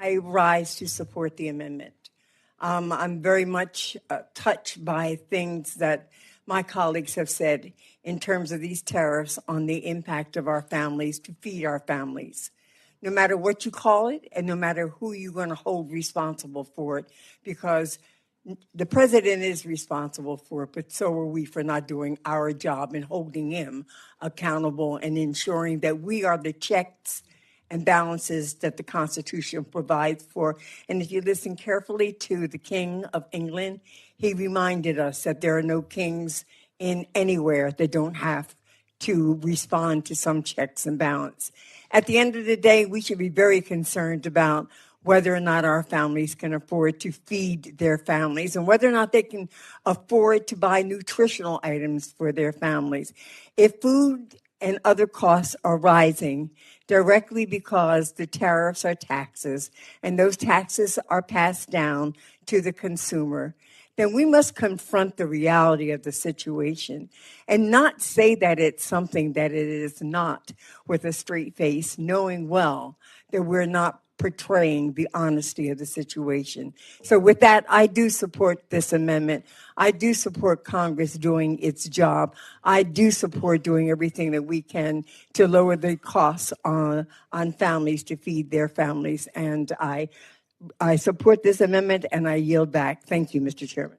I rise to support the amendment. I'm very much touched by things that my colleagues have said in terms of these tariffs on the impact of our families to feed our families. No matter what you call it and no matter who you're going to hold responsible for it, because the president is responsible for it, but so are we for not doing our job and holding him accountable and ensuring that we are the checks and balances that the Constitution provides for. And if you listen carefully to the King of England, he reminded us that there are no kings in anywhere that don't have to respond to some checks and balance. At the end of the day, we should be very concerned about whether or not our families can afford to feed their families and whether or not they can afford to buy nutritional items for their families. If food and other costs are rising directly because the tariffs are taxes and those taxes are passed down to the consumer, then we must confront the reality of the situation and not say that it's something that it is not with a straight face, knowing well that we're not portraying the honesty of the situation. So with that, I do support this amendment. I do support Congress doing its job. I do support doing everything that we can to lower the costs on families to feed their families. And I support this amendment and I yield back. Thank you, Mr. Chairman.